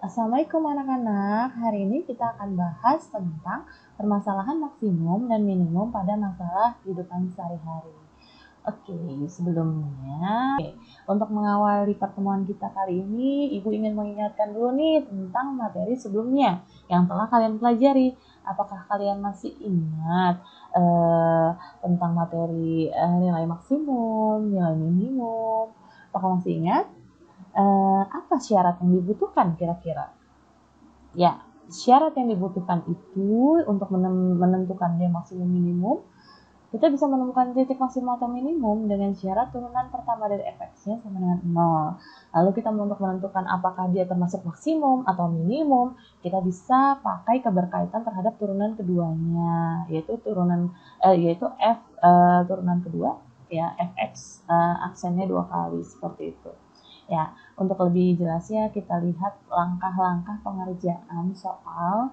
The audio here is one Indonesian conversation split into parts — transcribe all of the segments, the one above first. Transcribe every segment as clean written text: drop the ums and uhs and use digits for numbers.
Assalamualaikum anak-anak, hari ini kita akan bahas tentang permasalahan maksimum dan minimum pada masalah kehidupan sehari-hari. Oke, sebelumnya untuk mengawali pertemuan kita kali ini, Ibu ingin mengingatkan dulu nih tentang materi sebelumnya yang telah kalian pelajari. Apakah kalian masih ingat tentang materi nilai maksimum, nilai minimum? Apakah masih ingat? Apa syarat yang dibutuhkan kira-kira? Ya, syarat yang dibutuhkan itu untuk menentukan dia maksimum minimum, kita bisa menemukan titik maksimum atau minimum dengan syarat turunan pertama dari fx-nya sama dengan 0. Lalu kita untuk menentukan apakah dia termasuk maksimum atau minimum, kita bisa pakai keberkaitan terhadap turunan keduanya, yaitu f turunan kedua ya, fx aksennya 2 kali seperti itu. Ya, untuk lebih jelasnya kita lihat langkah-langkah pengerjaan soal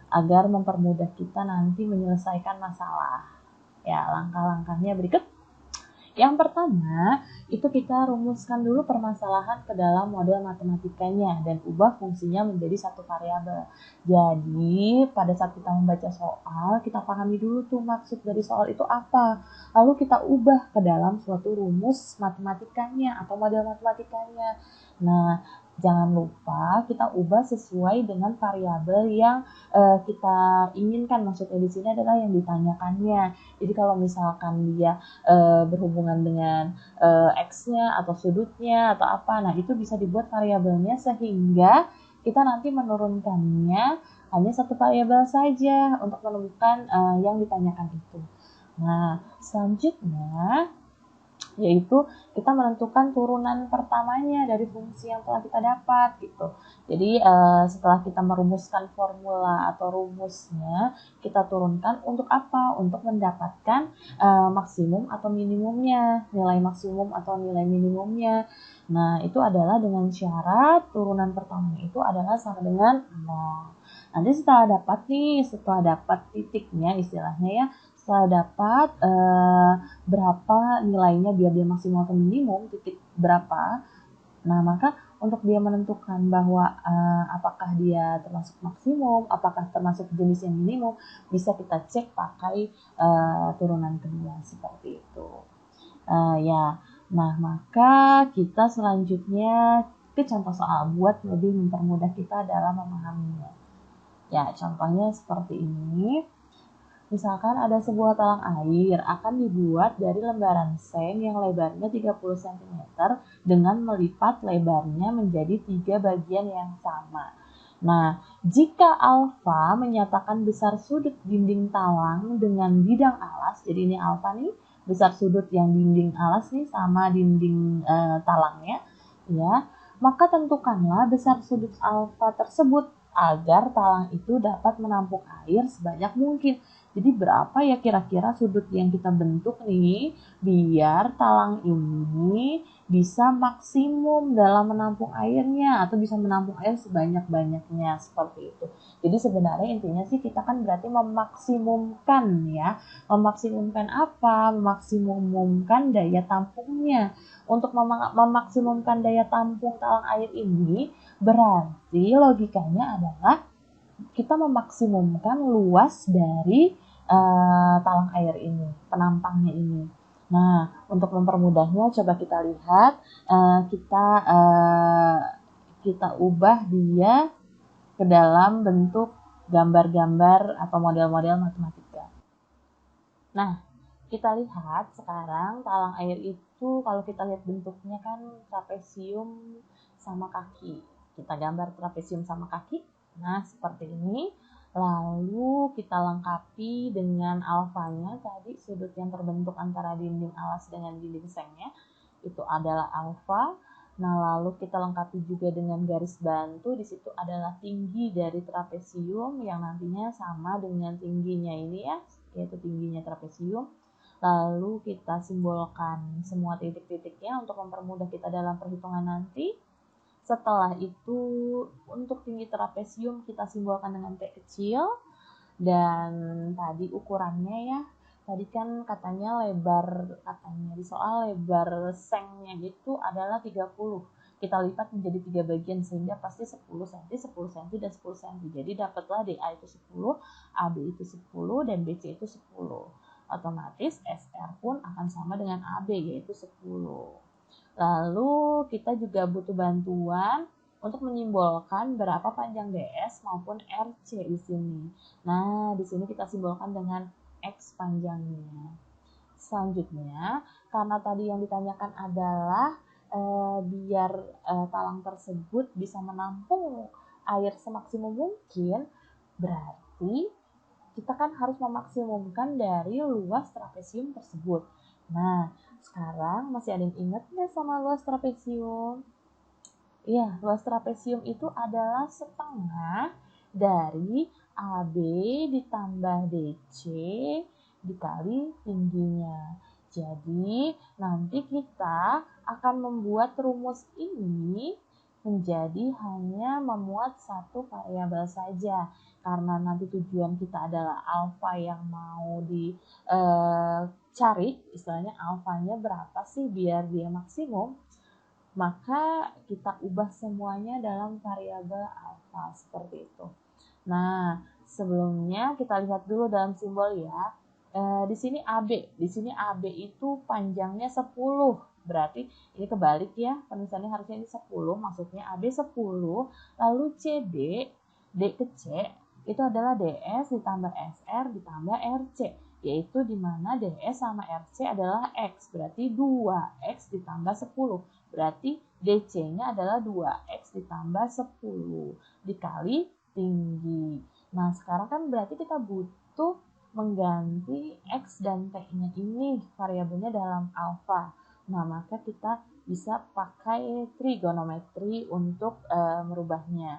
agar mempermudah kita nanti menyelesaikan masalah. Ya, langkah-langkahnya berikut. Yang pertama, itu kita rumuskan dulu permasalahan ke dalam model matematikanya dan ubah fungsinya menjadi satu variabel. Jadi, pada saat kita membaca soal, kita pahami dulu tuh maksud dari soal itu apa. Lalu kita ubah ke dalam suatu rumus matematikanya atau model matematikanya. Nah, jangan lupa kita ubah sesuai dengan variabel yang kita inginkan. Maksudnya di sini adalah yang ditanyakannya. Jadi kalau misalkan dia berhubungan dengan x-nya atau sudutnya atau apa, nah itu bisa dibuat variabelnya sehingga kita nanti menurunkannya hanya satu variabel saja untuk menemukan yang ditanyakan itu. Nah, selanjutnya yaitu kita menentukan turunan pertamanya dari fungsi yang telah kita dapat gitu. Jadi setelah kita merumuskan formula atau rumusnya, kita turunkan untuk apa? Untuk mendapatkan maksimum atau minimumnya, nilai maksimum atau nilai minimumnya. Nah, itu adalah dengan syarat turunan pertamanya itu adalah sama dengan 0. Nanti setelah dapat titiknya istilahnya ya, setelah dapat berapa nilainya biar dia maksimum atau minimum, titik berapa. Nah, maka untuk dia menentukan bahwa apakah dia termasuk maksimum, apakah termasuk jenis yang minimum, bisa kita cek pakai turunan kedua seperti itu. Ya, nah maka kita selanjutnya ke contoh soal buat lebih mempermudah kita dalam memahaminya. Ya, contohnya seperti ini. Misalkan ada sebuah talang air akan dibuat dari lembaran seng yang lebarnya 30 cm dengan melipat lebarnya menjadi 3 bagian yang sama. Nah, jika alfa menyatakan besar sudut dinding talang dengan bidang alas, jadi ini alfa nih, besar sudut yang dinding alas nih sama dinding talangnya, ya, maka tentukanlah besar sudut alfa tersebut agar talang itu dapat menampung air sebanyak mungkin. Jadi berapa ya kira-kira sudut yang kita bentuk nih biar talang ini bisa maksimum dalam menampung airnya atau bisa menampung air sebanyak-banyaknya seperti itu. Jadi sebenarnya intinya sih kita kan berarti memaksimumkan ya. Memaksimumkan apa? Memaksimumkan daya tampungnya. Untuk memaksimumkan daya tampung talang air ini berarti logikanya adalah kita memaksimumkan luas dari talang air ini, penampangnya ini. Nah, untuk mempermudahnya coba kita lihat, kita ubah dia ke dalam bentuk gambar-gambar atau model-model matematika. Nah, kita lihat sekarang talang air itu kalau kita lihat bentuknya kan trapesium sama kaki. Kita gambar trapesium sama kaki. Nah, seperti ini. Lalu kita lengkapi dengan alfanya tadi, sudut yang terbentuk antara dinding alas dengan dinding sengnya. Itu adalah alfa. Nah, lalu kita lengkapi juga dengan garis bantu. Di situ adalah tinggi dari trapesium yang nantinya sama dengan tingginya ini ya, yaitu tingginya trapesium. Lalu kita simbolkan semua titik-titiknya untuk mempermudah kita dalam perhitungan nanti. Setelah itu untuk tinggi trapesium kita simbolkan dengan T kecil. Dan tadi ukurannya ya, tadi kan katanya di soal lebar sengnya itu adalah 30. kita lipat menjadi 3 bagian sehingga pasti 10 cm, 10 cm, dan 10 cm. Jadi dapatlah DA itu 10, AB itu 10, dan BC itu 10. Otomatis SR pun akan sama dengan AB yaitu 10. Lalu kita juga butuh bantuan untuk menyimbolkan berapa panjang DS maupun RC di sini. Nah, di sini kita simbolkan dengan X panjangnya. Selanjutnya, karena tadi yang ditanyakan adalah biar talang tersebut bisa menampung air semaksimum mungkin, berarti kita kan harus memaksimumkan dari luas trapesium tersebut. Nah, sekarang masih ada yang ingat nggak sama luas trapesium? Iya, luas trapesium itu adalah setengah dari AB ditambah DC dikali tingginya. Jadi, nanti kita akan membuat rumus ini menjadi hanya memuat satu variabel saja. Karena nanti tujuan kita adalah alfa yang mau dicari, istilahnya alfanya berapa sih biar dia maksimum, maka kita ubah semuanya dalam variabel alfa seperti itu. Nah, sebelumnya kita lihat dulu dalam simbol ya. Di sini AB itu panjangnya 10. Berarti ini kebalik ya, penulisannya harusnya ini 10, maksudnya AB 10, lalu CD, D ke C, itu adalah DS ditambah SR ditambah RC, yaitu dimana DS sama RC adalah X, berarti 2X ditambah 10, berarti DC-nya adalah 2X ditambah 10, dikali tinggi. Nah, sekarang kan berarti kita butuh mengganti X dan T-nya ini variabelnya dalam alfa. Nah, maka kita bisa pakai trigonometri untuk merubahnya.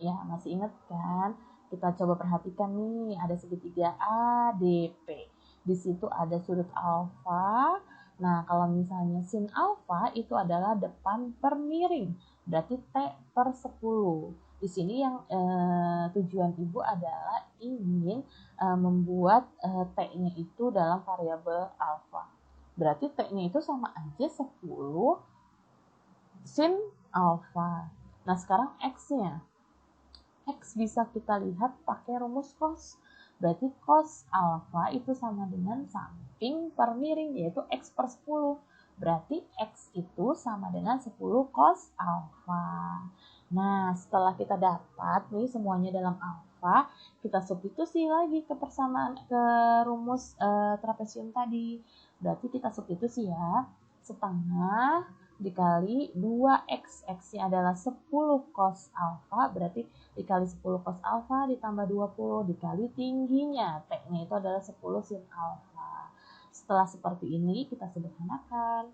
Ya, masih ingat kan? Kita coba perhatikan nih, ada segitiga ADP. Di situ ada sudut alfa. Nah, kalau misalnya sin alfa itu adalah depan per miring, berarti T per 10. Di sini yang tujuan Ibu adalah ingin membuat T-nya itu dalam variabel alfa. Berarti T-nya itu sama aja 10 sin alfa. Nah, sekarang X-nya. X bisa kita lihat pakai rumus cos. Berarti cos alfa itu sama dengan samping per miring, yaitu X per 10. Berarti X itu sama dengan 10 cos alfa. Nah, setelah kita dapat nih semuanya dalam alfa, kita substitusi lagi ke persamaan ke rumus trapesium tadi. Berarti kita substitusi ya, setengah dikali 2x, x-nya adalah 10 cos alfa, berarti dikali 10 cos alfa ditambah 20 dikali tingginya, T-nya itu adalah 10 sin alfa. Setelah seperti ini kita sederhanakan,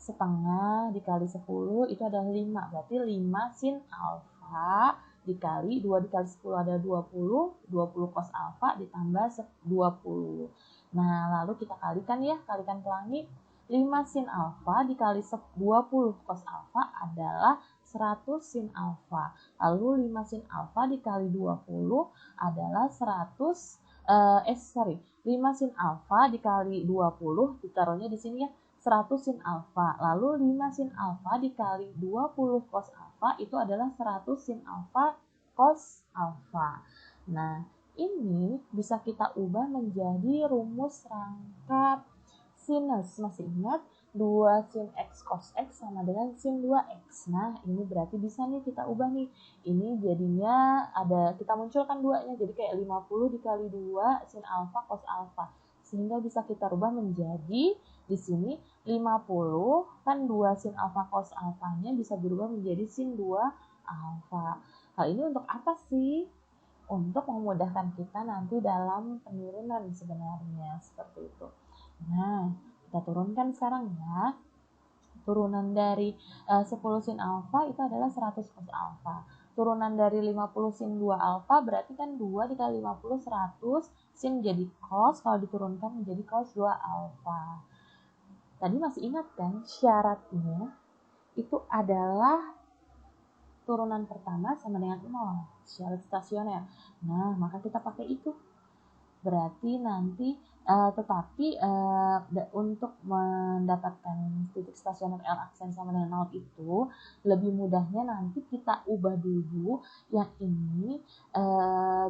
setengah dikali 10 itu adalah 5, berarti 5 sin alfa dikali 2 dikali 10 ada 20, 20 cos alfa ditambah 20. Nah, lalu kita kalikan ya, kalikan pelangi. 5 sin alfa dikali 20 cos alfa adalah 100 sin alfa. Lalu 5 sin alfa dikali 20 adalah 5 sin alfa dikali 20 ditaruhnya di sini ya, 100 sin alfa. Lalu 5 sin alfa dikali 20 cos alfa itu adalah 100 sin alfa cos alfa. Nah, ini bisa kita ubah menjadi rumus rangkap sinus. Masih ingat? 2 sin X cos X sama dengan sin 2X. Nah, ini berarti bisa nih kita ubah nih. Ini jadinya kita munculkan 2-nya. Jadi kayak 50 dikali 2 sin alfa cos alfa. Sehingga bisa kita rubah menjadi di sini 50 kan 2 sin alfa cos alfanya bisa berubah menjadi sin 2 alfa. Hal ini untuk apa sih? Untuk memudahkan kita nanti dalam penurunan sebenarnya seperti itu. Nah, kita turunkan sekarang ya. Turunan dari 10 sin alfa itu adalah 100 cos alfa. Turunan dari 50 sin 2 alfa berarti kan 2 dikali 50 100 sin jadi cos, kalau diturunkan menjadi cos 2 alfa. Tadi masih ingat kan syaratnya itu adalah turunan pertama sama dengan 0, syarat stasioner. Nah, maka kita pakai itu. Berarti nanti Tetapi untuk mendapatkan titik stasioner L aksen sama dengan 0 itu lebih mudahnya nanti kita ubah dulu yang ini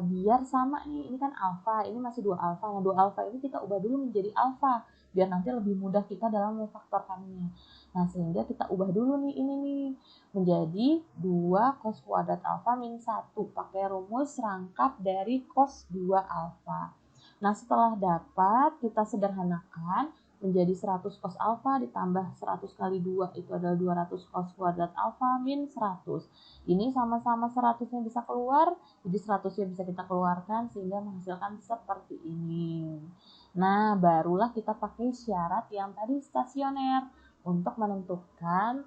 biar sama nih, ini kan alfa, ini masih 2 alfa, yang 2 alfa ini kita ubah dulu menjadi alfa biar nanti lebih mudah kita dalam memfaktorkannya. Nah, sehingga kita ubah dulu nih ini nih menjadi 2 cos kuadrat alfa min 1 pakai rumus rangkap dari cos 2 alfa. Nah, setelah dapat, kita sederhanakan menjadi 100 cos alfa ditambah 100 kali 2 itu adalah 200 cos kuadrat alfa min 100. Ini sama-sama 100-nya bisa keluar, jadi 100-nya bisa kita keluarkan sehingga menghasilkan seperti ini. Nah, barulah kita pakai syarat yang tadi stasioner untuk menentukan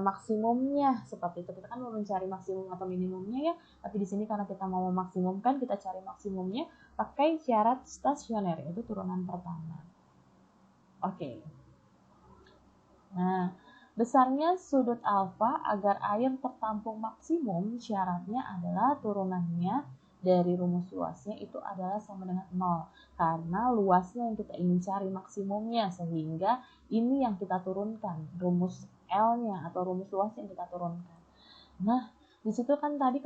maksimumnya. Seperti itu, kita kan mau mencari maksimum atau minimumnya ya, tapi di sini karena kita mau memaksimumkan, kita cari maksimumnya pakai syarat stasioner, yaitu turunan pertama. Oke. Nah, besarnya sudut alfa agar air tertampung maksimum, syaratnya adalah turunannya dari rumus luasnya itu adalah sama dengan 0. Karena luasnya yang kita ingin cari maksimumnya, sehingga ini yang kita turunkan, rumus L-nya atau rumus luasnya yang kita turunkan. Nah, di situ kan tadi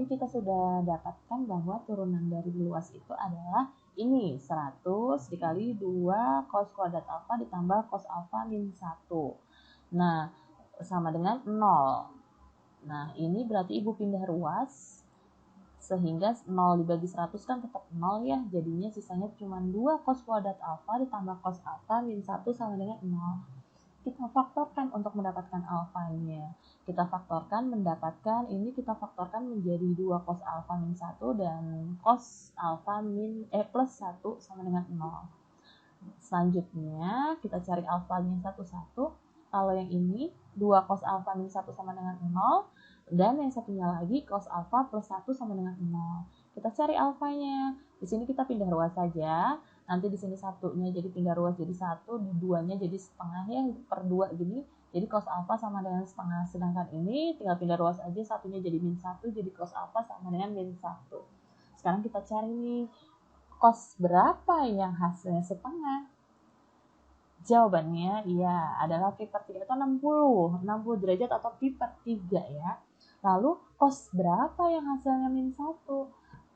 kita sudah dapatkan bahwa turunan dari luas itu adalah ini 100 dikali 2 cos kuadrat alfa ditambah cos alfa min 1. Nah, sama dengan 0. Nah, ini berarti Ibu pindah ruas sehingga 0 dibagi 100 kan tetap 0 ya, jadinya sisanya cuma 2 cos kuadrat alfa ditambah cos alfa min 1 sama dengan 0. Kita faktorkan untuk mendapatkan alfanya. Kita faktorkan kita faktorkan menjadi 2 cos alfa min 1 dan cos alfa plus 1 sama dengan 0. Selanjutnya kita cari alfanya satu-satu. Kalau yang ini 2 cos alfa min 1 sama dengan 0 dan yang satunya lagi cos alfa plus 1 sama dengan 0. Kita cari alfanya. Di sini kita pindah ruas saja. Nanti di sini satunya jadi pindah ruas jadi 1, di duanya jadi setengah ya, per 2 gini. Jadi cos alfa sama dengan setengah. Sedangkan ini tinggal pindah ruas aja, satunya jadi min 1, jadi cos alfa sama dengan min 1. Sekarang kita cari nih, cos berapa yang hasilnya setengah? Jawabannya iya adalah pi per 3 atau 60 derajat atau pi per 3 ya. Lalu cos berapa yang hasilnya min 1?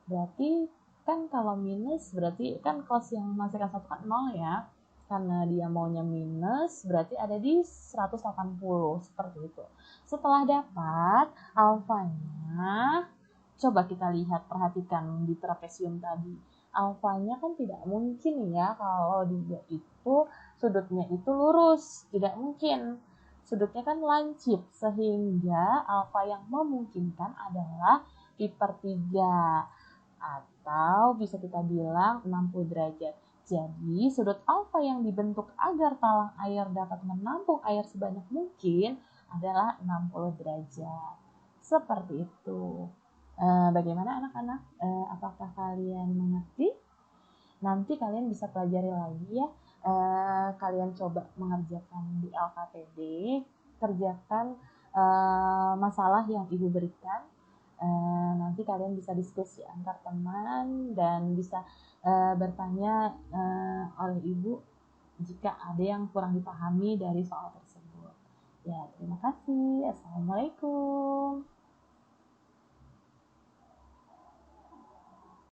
Berarti kan kalau minus berarti kan cos yang menghasilkan 1 kan 0 ya. Karena dia maunya minus berarti ada di 180 seperti itu. Setelah dapat alfanya, coba kita lihat, perhatikan di trapesium tadi. Alfanya kan tidak mungkin ya kalau dia itu sudutnya itu lurus, tidak mungkin. Sudutnya kan lancip, sehingga alfa yang memungkinkan adalah pi per 3 atau bisa kita bilang 60 derajat. Jadi sudut alfa yang dibentuk agar talang air dapat menampung air sebanyak mungkin adalah 60 derajat. Seperti itu. Bagaimana anak-anak? Apakah kalian mengerti? Nanti kalian bisa pelajari lagi ya. Kalian coba mengerjakan di LKPD, kerjakan masalah yang Ibu berikan. Nanti kalian bisa diskusi antar teman dan bisa bertanya oleh Ibu jika ada yang kurang dipahami dari soal tersebut. Ya, terima kasih. Assalamualaikum.